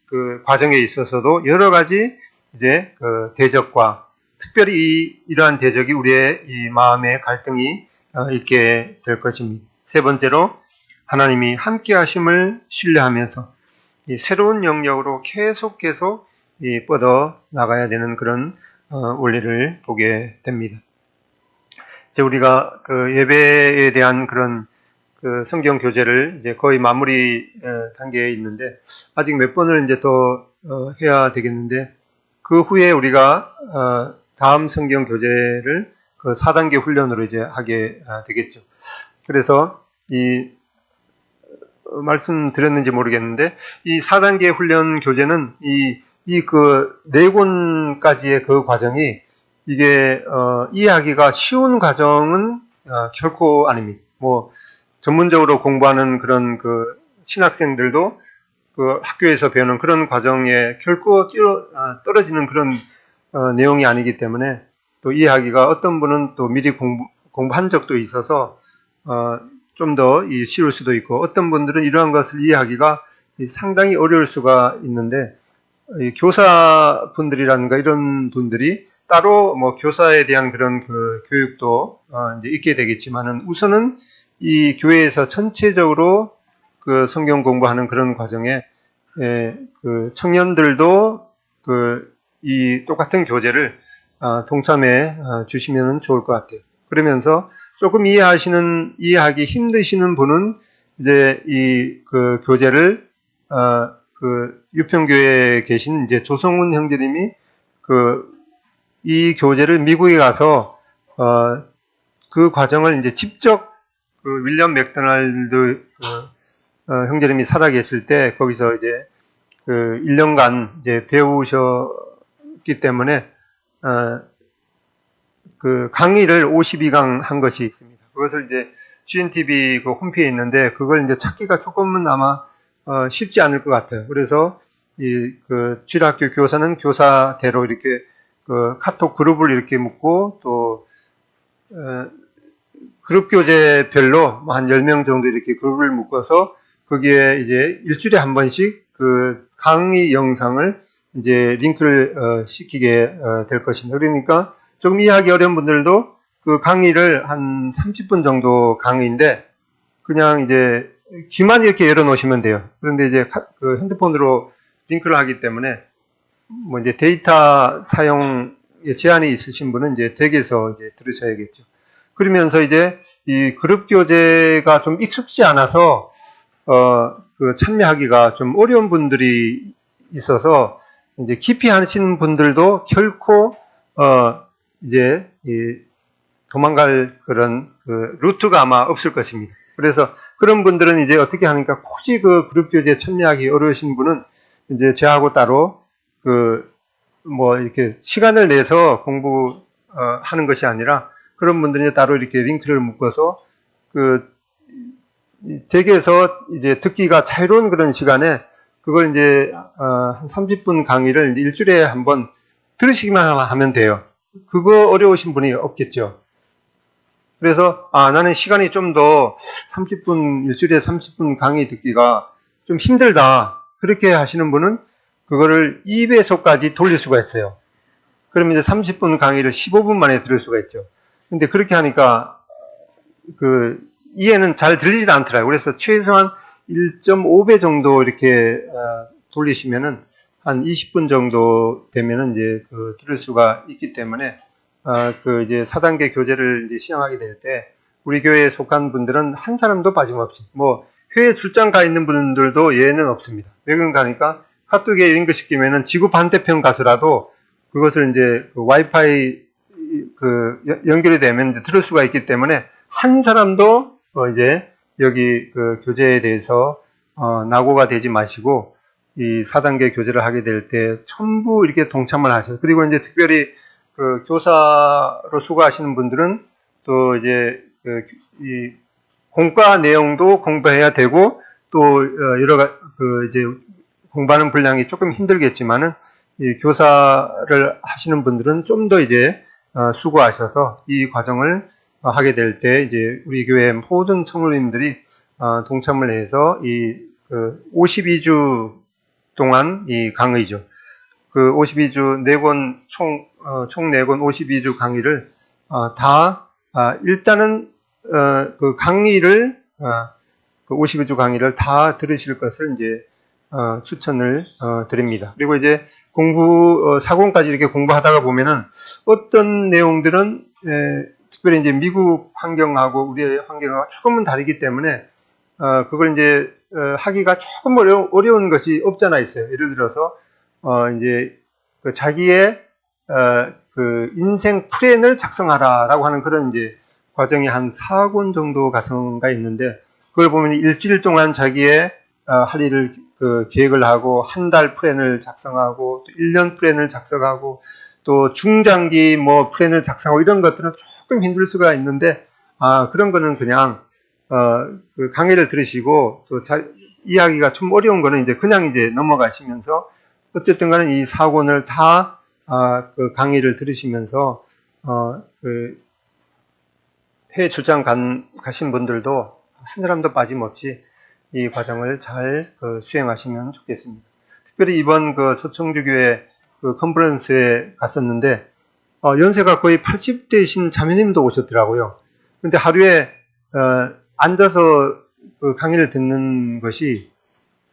Speaker 1: 그 과정에 있어서도 여러 가지 이제 그 대적과 특별히 이러한 대적이 우리의 이 마음의 갈등이 있게 될 것입니다. 세 번째로 하나님이 함께 하심을 신뢰하면서 이 새로운 영역으로 계속 뻗어 나가야 되는 그런 원리를 보게 됩니다. 이제 우리가 그 예배에 대한 그런 그 성경 교재를 이제 거의 마무리 단계에 있는데 아직 몇 번을 이제 더 해야 되겠는데 그 후에 우리가 다음 성경 교재를 그 4단계 훈련으로 이제 하게 되겠죠. 그래서 말씀드렸는지 모르겠는데 이 4단계 훈련 교재는 그 4권까지의 그 과정이 이게 이해하기가 쉬운 과정은 결코 아닙니다. 뭐 전문적으로 공부하는 그런 그 신학생들도 그 학교에서 배우는 그런 과정에 결코 떨어지는 그런 내용이 아니기 때문에 또 이해하기가 어떤 분은 또 미리 공부한 적도 있어서 좀 더 쉬울 수도 있고 어떤 분들은 이러한 것을 이해하기가 상당히 어려울 수가 있는데 교사분들이라든가 이런 분들이 따로 뭐 교사에 대한 그런 그 교육도 이제 있게 되겠지만은 우선은 이 교회에서 전체적으로 그 성경 공부하는 그런 과정에 그 청년들도 이 똑같은 교재를 동참해 주시면 좋을 것 같아요. 그러면서 조금 이해하기 힘드시는 분은 이제 그 교재를 그 유평교회에 계신 이제 조성훈 형제님이 이 교재를 미국에 가서 그 과정을 이제 직접 그 윌리엄 맥도날드 형제님이 살아계실 때 거기서 이제 그 1년간 이제 배우셨기 때문에 그 강의를 52강 한 것이 있습니다. 그것을 이제 GNTV 그 홈페이지에 있는데 그걸 이제 찾기가 조금은 아마 쉽지 않을 것 같아요. 그래서 그 주일학교 교사는 교사대로 이렇게 그 카톡 그룹을 이렇게 묶고 또 그룹 교재별로 한 10명 정도 이렇게 그룹을 묶어서 거기에 이제 일주일에 한 번씩 그 강의 영상을 이제 링크를 시키게 될 것입니다. 그러니까 조금 이해하기 어려운 분들도 그 강의를 한 30분 정도 강의인데 그냥 이제 귀만 이렇게 열어놓으시면 돼요. 그런데 이제 그 핸드폰으로 링크를 하기 때문에 뭐 이제 데이터 사용에 제한이 있으신 분은 이제 댁에서 이제 들으셔야겠죠. 그러면서 이제 이 그룹 교재가 좀 익숙지 않아서 그 참여하기가 좀 어려운 분들이 있어서 이제 깊이 하시는 분들도 결코 이제 도망갈 그런 그 루트가 아마 없을 것입니다. 그래서 그런 분들은 이제 어떻게 하니까 혹시 그 그룹 교재에 참여하기 어려우신 분은 이제 저하고 따로 그 뭐 이렇게 시간을 내서 공부하는 것이 아니라 그런 분들이 따로 이렇게 링크를 묶어서 그 댁에서 이제 듣기가 자유로운 그런 시간에 그걸 이제 한 30분 강의를 일주일에 한번 들으시기만 하면 돼요. 그거 어려우신 분이 없겠죠. 그래서 나는 시간이 좀 더 30분 일주일에 30분 강의 듣기가 좀 힘들다. 그렇게 하시는 분은 그거를 2배속까지 돌릴 수가 있어요. 그러면 이제 30분 강의를 15분 만에 들을 수가 있죠. 근데 그렇게 하니까 그 이해는 잘 들리지도 않더라고요. 그래서 최소한 1.5배 정도 이렇게 돌리시면은 한 20분 정도 되면은 이제 그 들을 수가 있기 때문에 그 이제 4단계 교재를 이제 시행하게 될 때 우리 교회에 속한 분들은 한 사람도 빠짐없이 뭐 회에 출장 가 있는 분들도 예외는 없습니다. 왜 그런가 하니까 카톡에 링크 시키면은 지구 반대편 가서라도 그것을 이제 그 와이파이 그 연결이 되면 이제 들을 수가 있기 때문에 한 사람도 이제 여기 그 교재에 대해서 낙오가 되지 마시고 이 4단계 교재를 하게 될 때 전부 이렇게 동참을 하셔서 그리고 이제 특별히 그 교사로 수고하시는 분들은 또 이제 이 공과 내용도 공부해야 되고 또 여러 그 이제 공부하는 분량이 조금 힘들겠지만은 이 교사를 하시는 분들은 좀 더 이제 수고하셔서 이 과정을 하게 될 때 이제 우리 교회 모든 성도님들이 동참을 해서 이 52주 동안 이 강의죠. 그 52주 4권 총 4권 52주 강의를 일단은 그 강의를 그 52주 강의를 다 들으실 것을 이제 추천을 드립니다. 그리고 이제 사권까지 이렇게 공부하다가 보면은 어떤 내용들은 특별히 이제 미국 환경하고 우리의 환경하고 조금은 다르기 때문에 그걸 이제 하기가 조금 어려운 것이 없잖아 있어요. 예를 들어서 이제 그 자기의 그 인생 플랜을 작성하라라고 하는 그런 이제 과정이 한 4권 정도 가성가 있는데 그걸 보면 일주일 동안 자기의 할 일을 그 계획을 하고 한 달 플랜을 작성하고 또 1년 플랜을 작성하고 또 중장기 뭐 플랜을 작성하고 이런 것들은 조금 힘들 수가 있는데 그런 거는 그냥 그 강의를 들으시고 또 이해하기가 좀 어려운 거는 이제 그냥 이제 넘어가시면서 어쨌든 간에 이 4권을 다 그 강의를 들으시면서 그 해외 출장 가신 분들도 한 사람도 빠짐없이 이 과정을 잘 수행하시면 좋겠습니다. 특별히 이번 그 서청주교회 그 컨퍼런스에 갔었는데 연세가 거의 80대이신 자매님도 오셨더라고요. 근데 하루에 앉아서 그 강의를 듣는 것이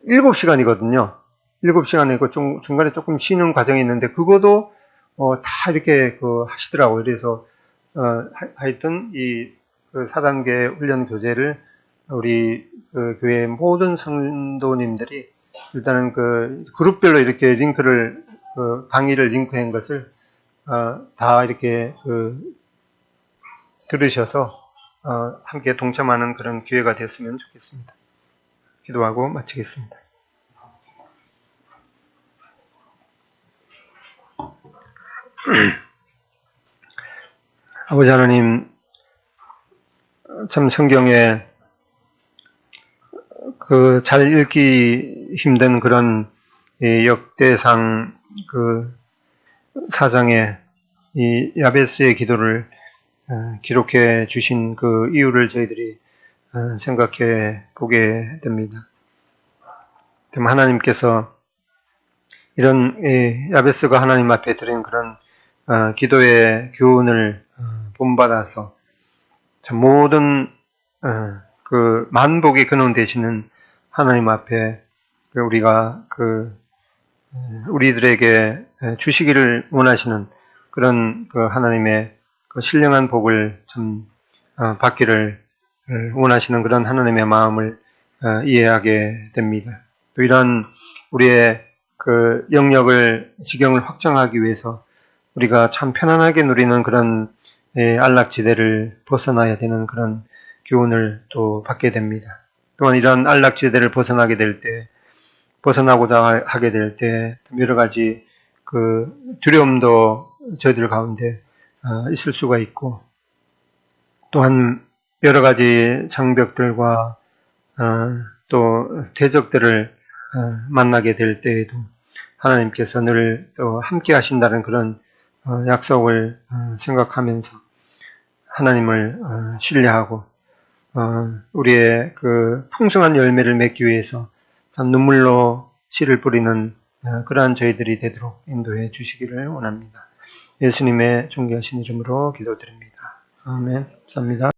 Speaker 1: 7시간이거든요. 7시간이고 중간에 조금 쉬는 과정이 있는데 그거도 다 이렇게 하시더라고요. 그래서 하여튼 이 4단계 훈련 교재를 우리 그 교회 모든 성도님들이 일단은 그 그룹별로 이렇게 링크를 강의를 링크한 것을 다 이렇게 들으셔서 함께 동참하는 그런 기회가 됐으면 좋겠습니다. 기도하고 마치겠습니다. 아버지 하나님, 참 성경에 잘 읽기 힘든 그런 역대상 사장의 이 야베스의 기도를 기록해 주신 그 이유를 저희들이 생각해 보게 됩니다. 하나님께서 이런 야베스가 하나님 앞에 드린 그런 기도의 교훈을 본받아서 참 모든 그 만복의 근원 되시는 하나님 앞에 우리가 우리들에게 주시기를 원하시는 그런 그 하나님의 그 신령한 복을 참 받기를 원하시는 그런 하나님의 마음을 이해하게 됩니다. 또 이런 우리의 그 영역을 지경을 확장하기 위해서 우리가 참 편안하게 누리는 그런 안락지대를 벗어나야 되는 그런 교훈을 또 받게 됩니다. 또한 이런 안락지대를 벗어나게 될 때, 벗어나고자 하게 될 때 여러 가지 그 두려움도 저희들 가운데 있을 수가 있고, 또한 여러 가지 장벽들과 또 대적들을 만나게 될 때에도 하나님께서 늘 또 함께 하신다는 그런 약속을 생각하면서 하나님을 신뢰하고 우리의 그 풍성한 열매를 맺기 위해서 참 눈물로 씨를 뿌리는 그러한 저희들이 되도록 인도해 주시기를 원합니다. 예수님의 존귀하신 이름으로 기도드립니다. 아멘. 감사합니다.